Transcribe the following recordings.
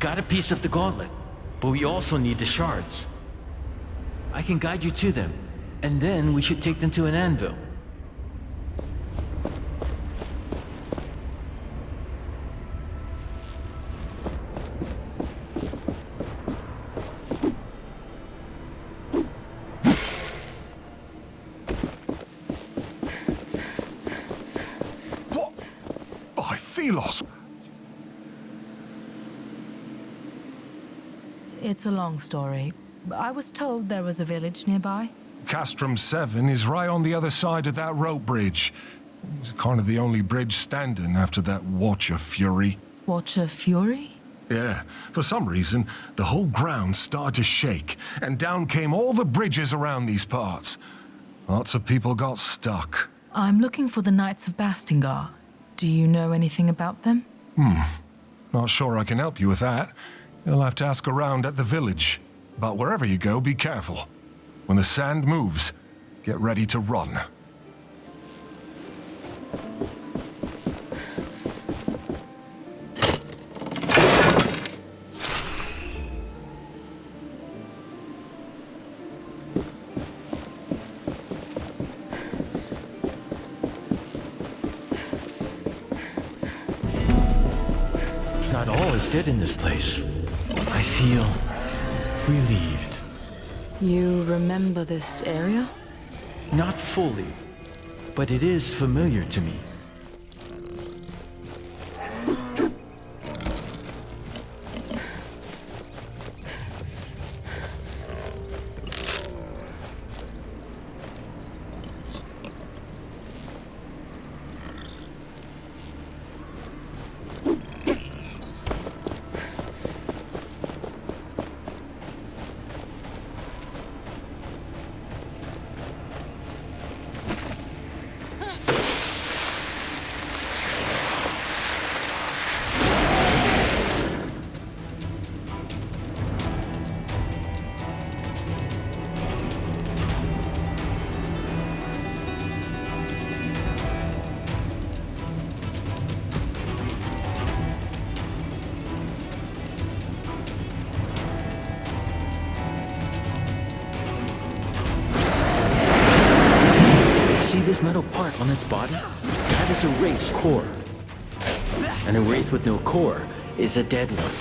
got a piece of the gauntlet, but we also need the shards. I can guide you to them, and then we should take them to an anvil. What? By Philos! It's a long story. I was told there was a village nearby. Castrum 7 is right on the other side of that rope bridge. It's kind of the only bridge standing after that Watcher Fury. Watcher Fury? Yeah, for some reason, the whole ground started to shake, and down came all the bridges around these parts. Lots of people got stuck. I'm looking for the Knights of Bastingar. Do you know anything about them? Not sure I can help you with that. You'll have to ask around at the village. But wherever you go, be careful. When the sand moves, get ready to run. Not all is dead in this place. I feel relieved. You remember this area? Not fully, but it is familiar to me. See this metal part on its body? That is a wraith's core. And a wraith with no core is a dead one.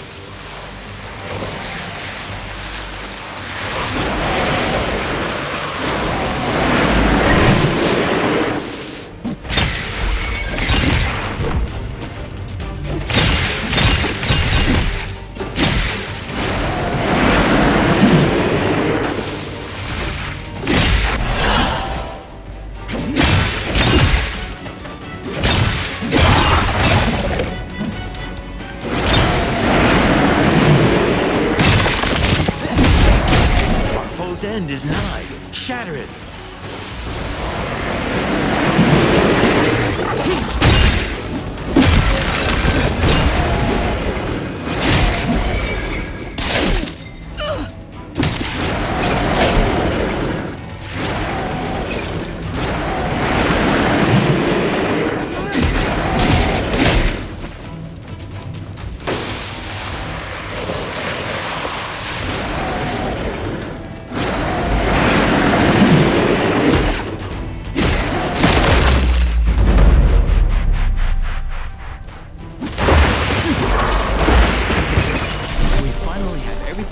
End is nigh. Shatter it.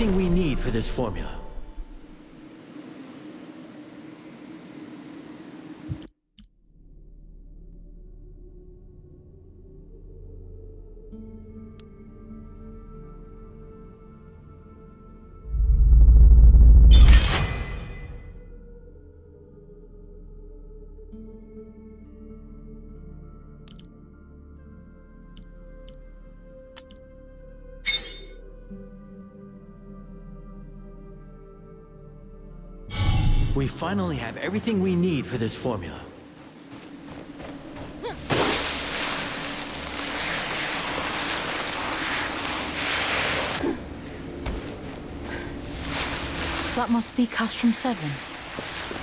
We need for this formula. We finally have everything we need for this formula. That must be Castrum 7.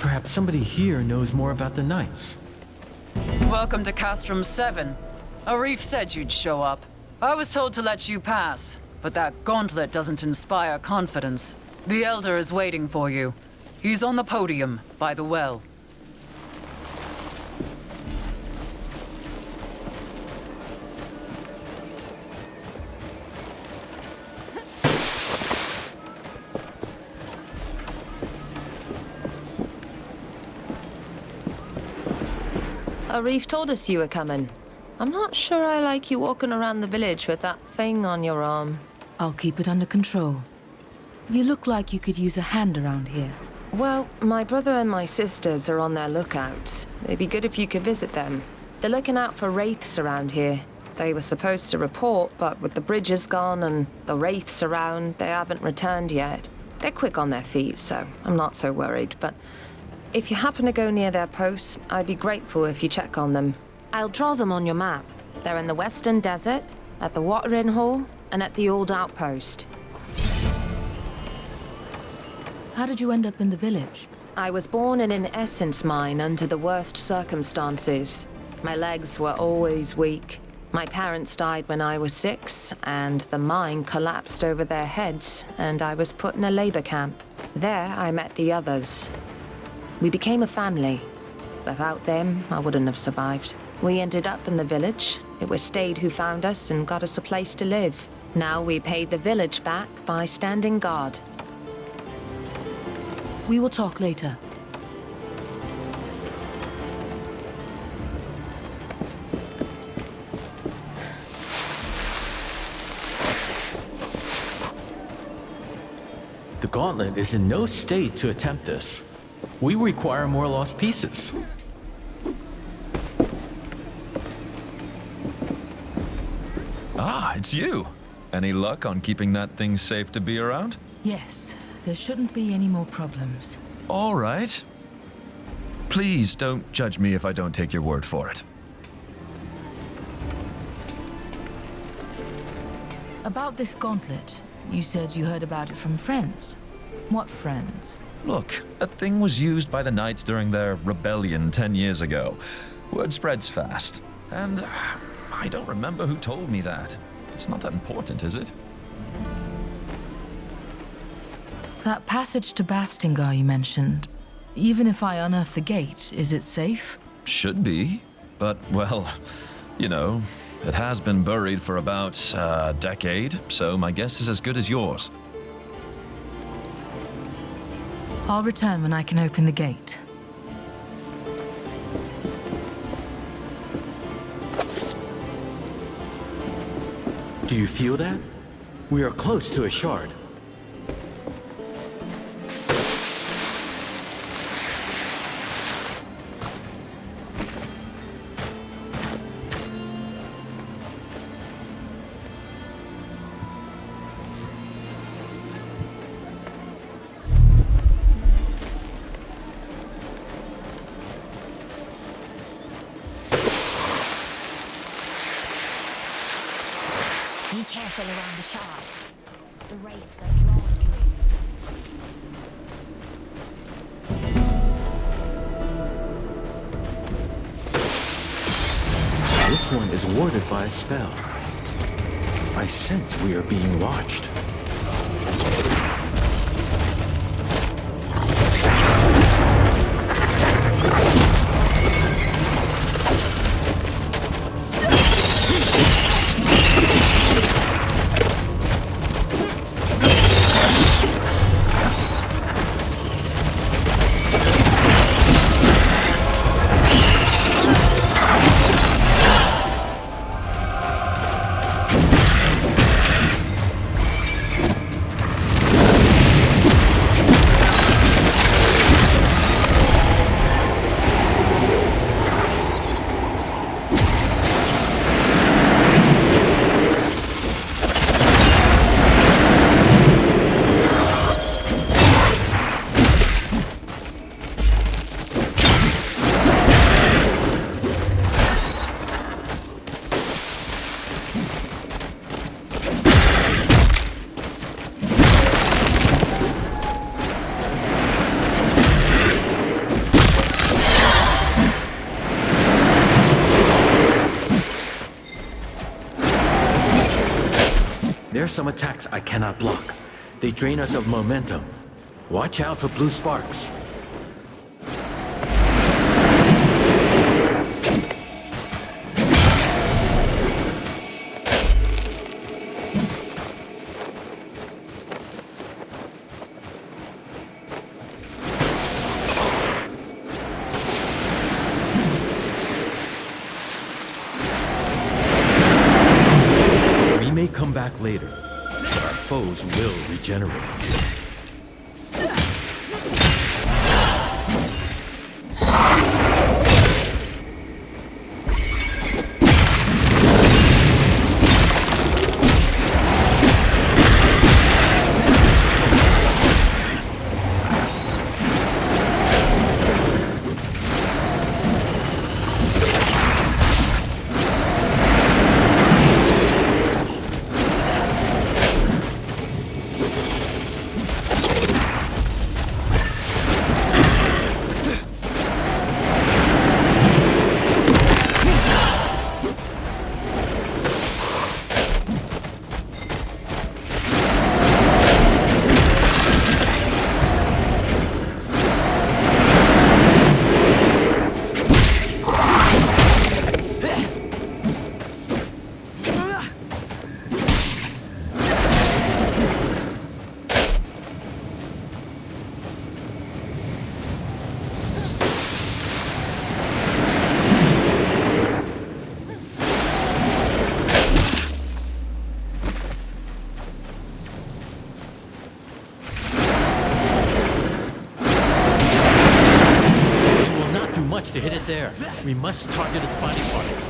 Perhaps somebody here knows more about the Knights. Welcome to Castrum 7. Arif said you'd show up. I was told to let you pass. but that gauntlet doesn't inspire confidence. The Elder is waiting for you. He's on the podium by the well. Arif told us you were coming. I'm not sure I like you walking around the village with that thing on your arm. I'll keep it under control. You look like you could use a hand around here. Well, my brother and my sisters are on their lookouts. It'd be good if you could visit them. They're looking out for wraiths around here. They were supposed to report, but with the bridges gone and the wraiths around, they haven't returned yet. They're quick on their feet, so I'm not so worried, but if you happen to go near their posts, I'd be grateful if you check on them. I'll draw them on your map. They're in the Western Desert, at the Watering Hall, and at the Old Outpost. How did you end up in the village? I was born in an essence mine under the worst circumstances. My legs were always weak. My parents died when I was 6, and the mine collapsed over their heads, and I was put in a labor camp. There, I met the others. We became a family. Without them, I wouldn't have survived. We ended up in the village. It was Stade who found us and got us a place to live. Now we paid the village back by standing guard. We will talk later. The gauntlet is in no state to attempt this. We require more lost pieces. Ah, it's you. Any luck on keeping that thing safe to be around? Yes, there shouldn't be any more problems. All right. Please don't judge me if I don't take your word for it. About this gauntlet, you said you heard about it from friends. What friends? Look, that thing was used by the Knights during their rebellion 10 years ago. Word spreads fast. And I don't remember who told me that. It's not that important, is it? That passage to Bastingar you mentioned. Even if I unearth the gate, is it safe? Should be. But, well, you know, it has been buried for about a decade, so my guess is as good as yours. I'll return when I can open the gate. Do you feel that? We are close to a shard. Be careful around the shard. The wraiths are drawn to it. This one is warded by a spell. I sense we are being watched. are some attacks I cannot block. They drain us of momentum. Watch out for blue sparks. We may come back later, but our foes will regenerate. To hit it there, we must target its body parts.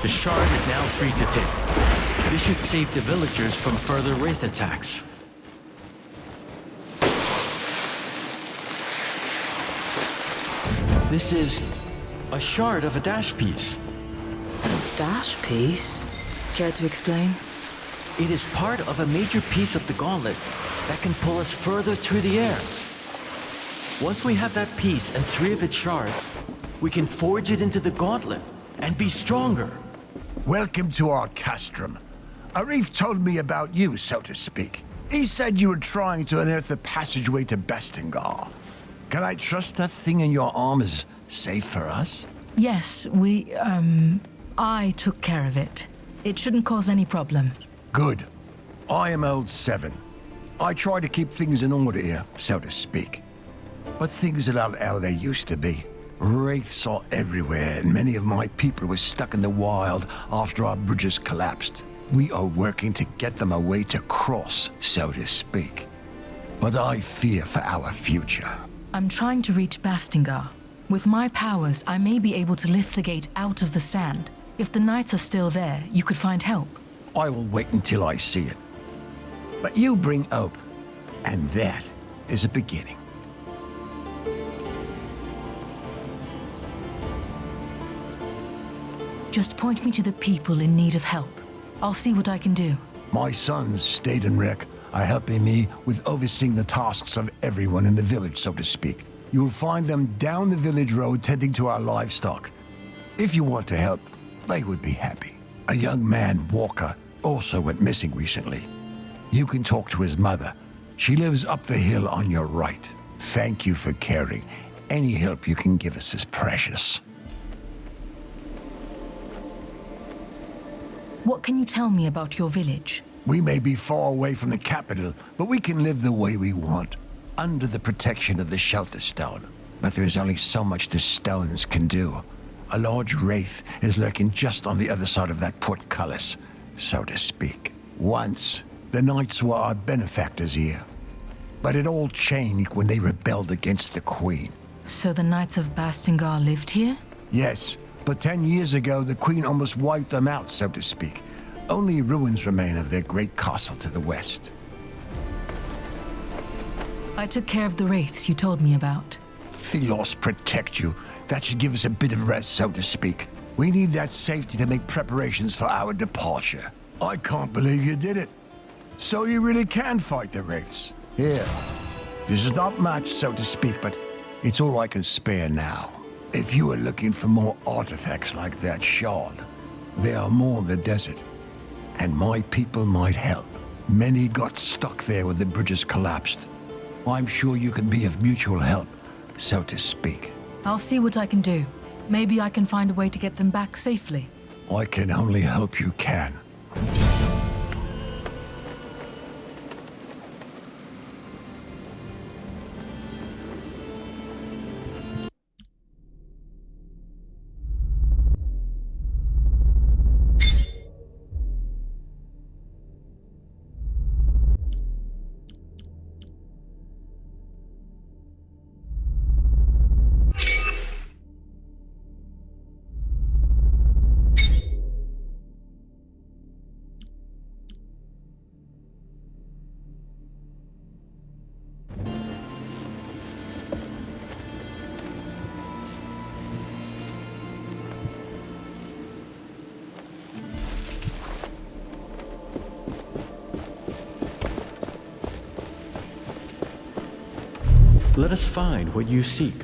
The shard is now free to take. This should save the villagers from further wraith attacks. This is a shard of a dash piece. Dash piece? Care to explain? It is part of a major piece of the gauntlet that can pull us further through the air. Once we have that piece and 3 of its shards, we can forge it into the gauntlet and be stronger. Welcome to our castrum. Arif told me about you, so to speak. He said you were trying to unearth the passageway to Bastingar. Can I trust that thing in your arm is safe for us? Yes, I took care of it. It shouldn't cause any problem. Good. I am old 7. I try to keep things in order here, so to speak. But things are not how they used to be. Wraiths are everywhere, and many of my people were stuck in the wild after our bridges collapsed. We are working to get them a way to cross, so to speak. But I fear for our future. I'm trying to reach Bastingar. With my powers, I may be able to lift the gate out of the sand. If the knights are still there, you could find help. I will wait until I see it. But you bring hope, and that is a beginning. Just point me to the people in need of help. I'll see what I can do. My sons, Stade and Rick, are helping me with overseeing the tasks of everyone in the village, so to speak. You'll find them down the village road tending to our livestock. If you want to help, they would be happy. A young man, Walker, also went missing recently. You can talk to his mother. She lives up the hill on your right. Thank you for caring. Any help you can give us is precious. What can you tell me about your village? We may be far away from the capital, but we can live the way we want, under the protection of the Shelter Stone. But there is only so much the stones can do. A large wraith is lurking just on the other side of that portcullis, so to speak. Once, the knights were our benefactors here. But it all changed when they rebelled against the Queen. So the Knights of Bastingar lived here? Yes, but 10 years ago, the Queen almost wiped them out, so to speak. Only ruins remain of their great castle to the west. I took care of the wraiths you told me about. Thelos protect you. That should give us a bit of rest, so to speak. We need that safety to make preparations for our departure. I can't believe you did it. So you really can fight the wraiths. Here. This is not much, so to speak, but it's all I can spare now. If you are looking for more artifacts like that shard, there are more in the desert. And my people might help. Many got stuck there when the bridges collapsed. I'm sure you can be of mutual help, so to speak. I'll see what I can do. Maybe I can find a way to get them back safely. I can only hope you can. Let us find what you seek.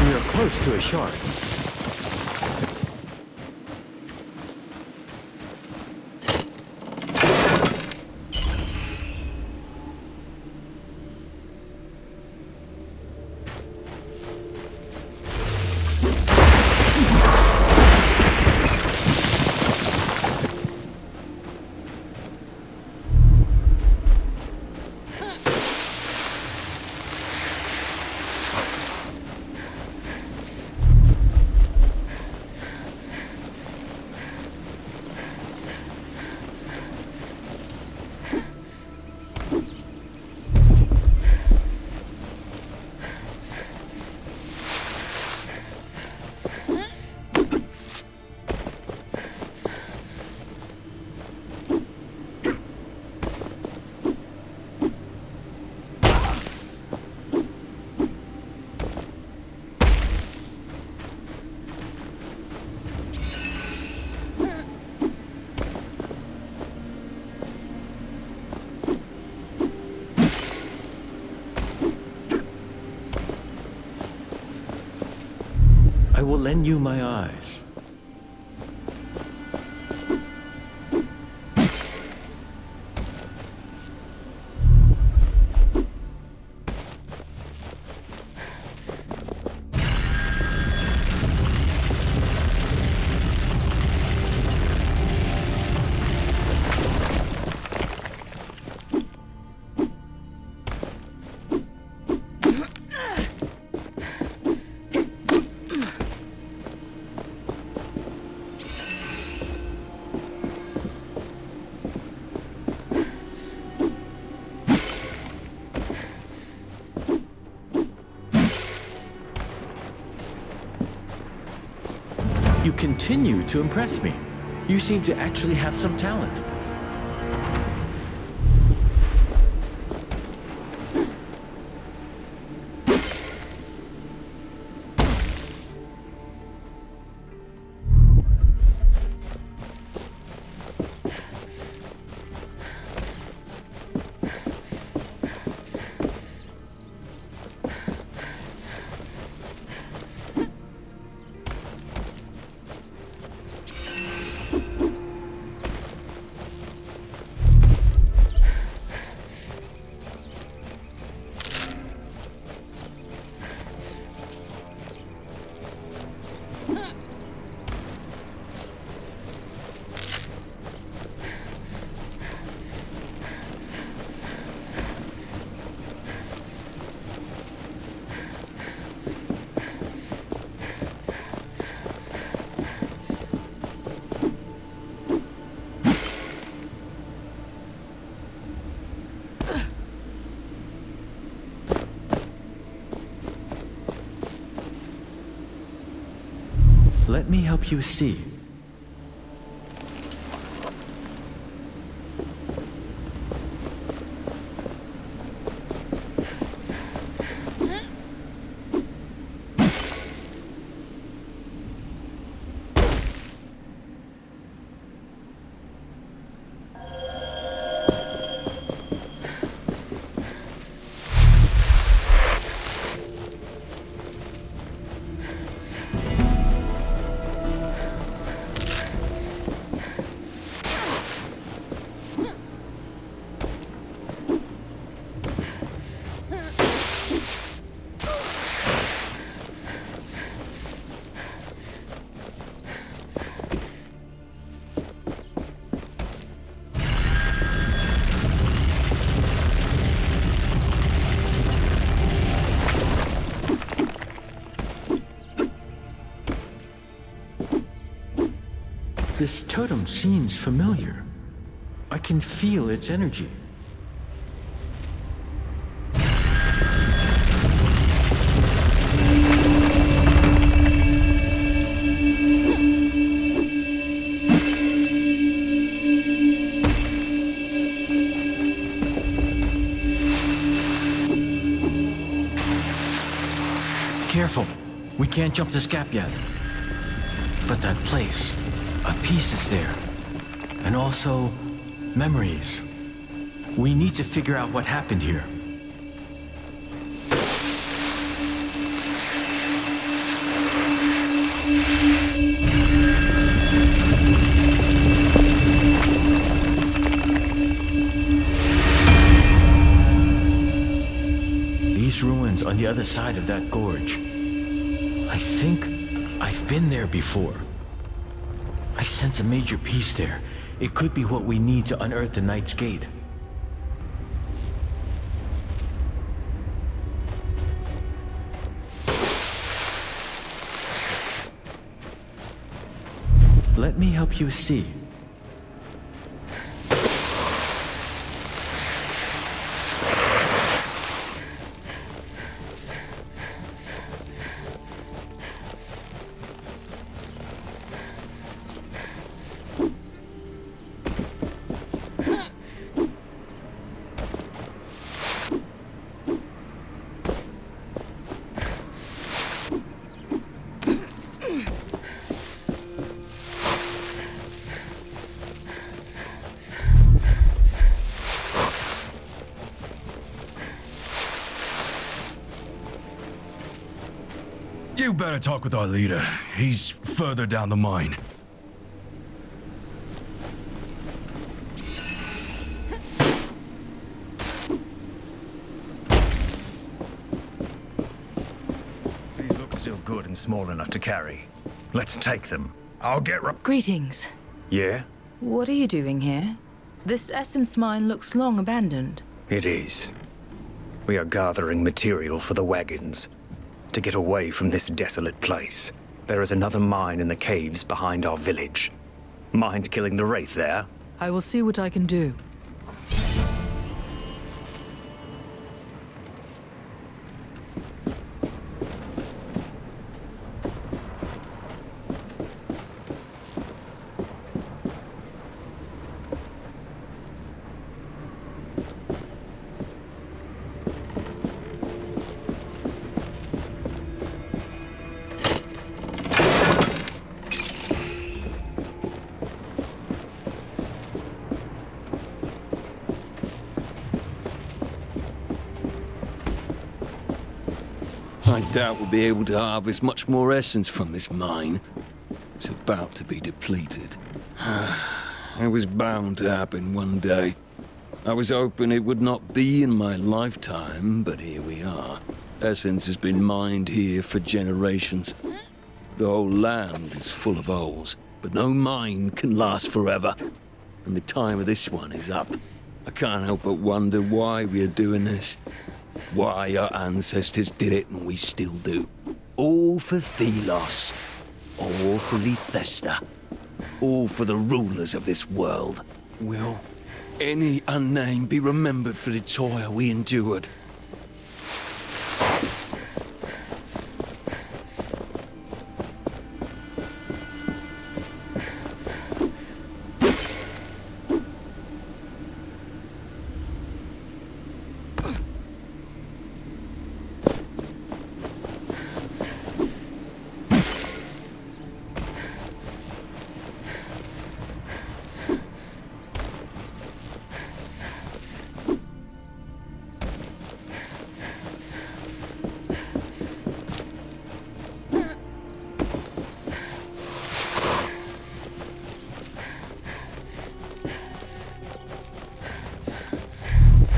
We are close to a shard. I will lend you my eyes. You continue to impress me. You seem to actually have some talent. Let me help you see. This totem seems familiar. I can feel its energy. Careful. We can't jump this gap yet. But that place, a piece is there. And also, memories. We need to figure out what happened here. on the other side of that gorge. I think I've been there before. I sense a major piece there. It could be what we need to unearth the Knight's Gate. Let me help you see. You better talk with our leader. He's further down the mine. These look still good and small enough to carry. Let's take them. I'll get Greetings. Yeah? What are you doing here? This essence mine looks long abandoned. It is. We are gathering material for the wagons. To get away from this desolate place. There is another mine in the caves behind our village. Mind killing the wraith there? I will see what I can do. I doubt we'll be able to harvest much more essence from this mine. It's about to be depleted. It was bound to happen one day. I was hoping it would not be in my lifetime, but here we are. Essence has been mined here for generations. The whole land is full of holes, but no mine can last forever. And the time of this one is up. I can't help but wonder why we are doing this. Why our ancestors did it and we still do. All for Thelos. All for Lethesta. All for the rulers of this world. Will any unnamed be remembered for the toil we endured?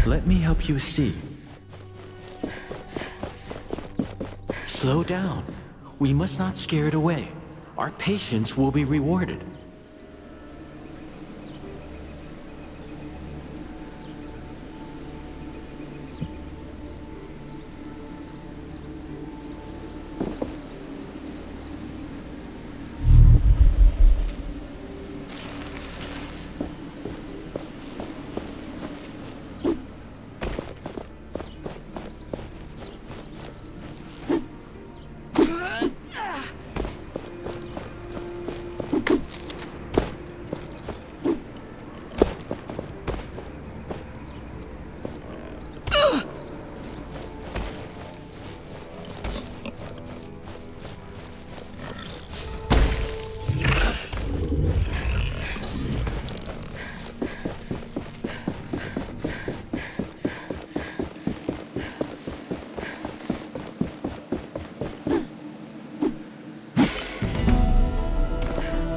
Let me help you see. Slow down. We must not scare it away. Our patience will be rewarded.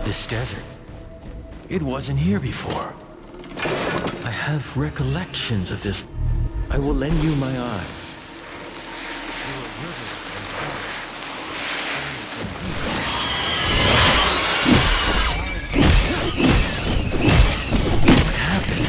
This desert. It wasn't here before. I have recollections of this. I will lend you my eyes. You rivers and forests, birds and beasts. What happened?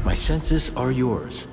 My senses are yours.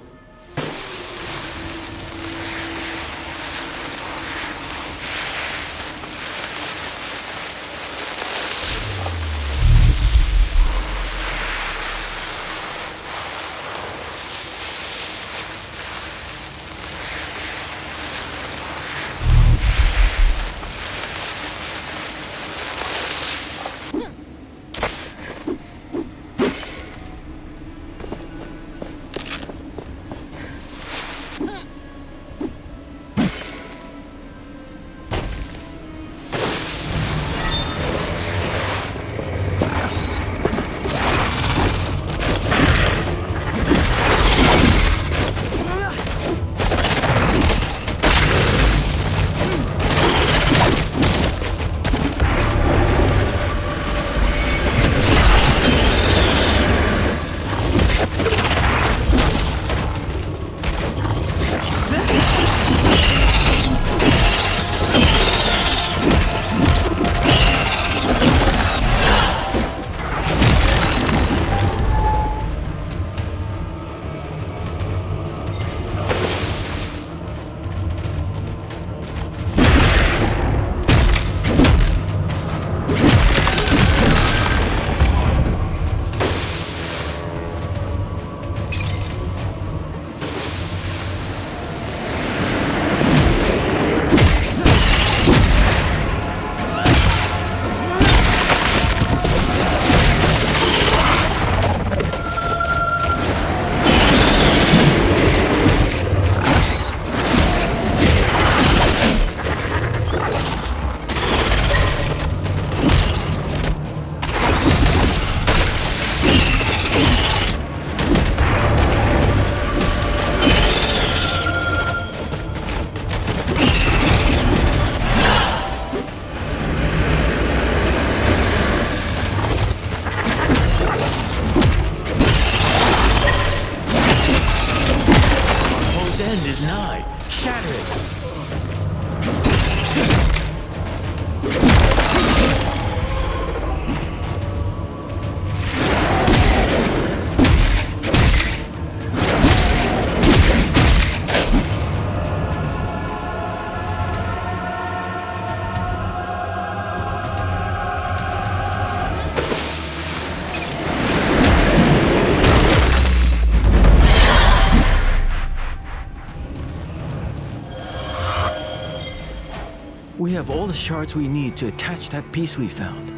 end is nigh. Shatter it. We have all the shards we need to attach that piece we found.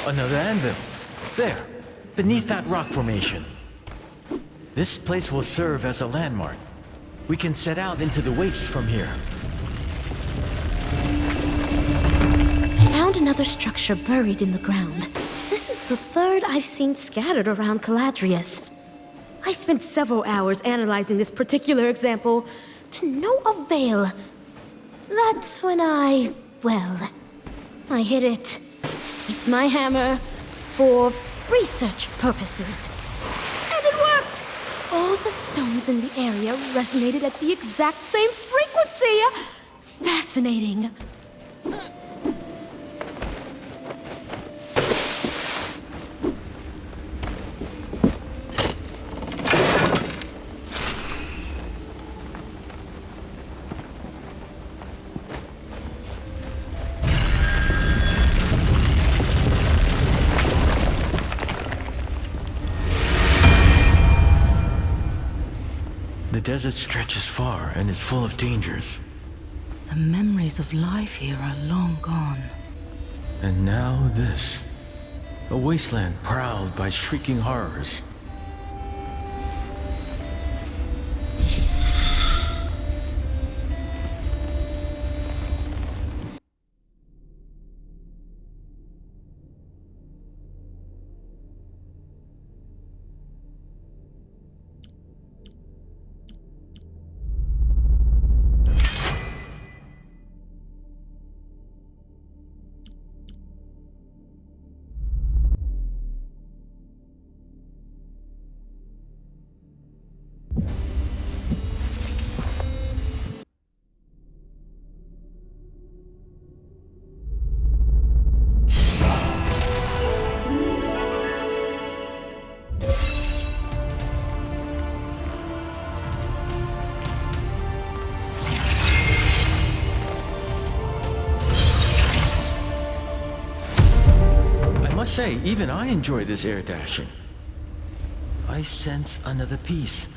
Another anvil. There, beneath that rock formation. This place will serve as a landmark. We can set out into the wastes from here. Found another structure buried in the ground. This is the third I've seen scattered around Caladrius. I spent several hours analyzing this particular example, to no avail. That's when I hid it with my hammer for research purposes. And it worked! All the stones in the area resonated at the exact same frequency! Fascinating. desert stretches far and is full of dangers. The memories of life here are long gone. And now this. A wasteland prowled by shrieking horrors. I must say, even I enjoy this air dashing. I sense another piece,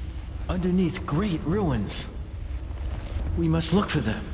underneath great ruins. We must look for them.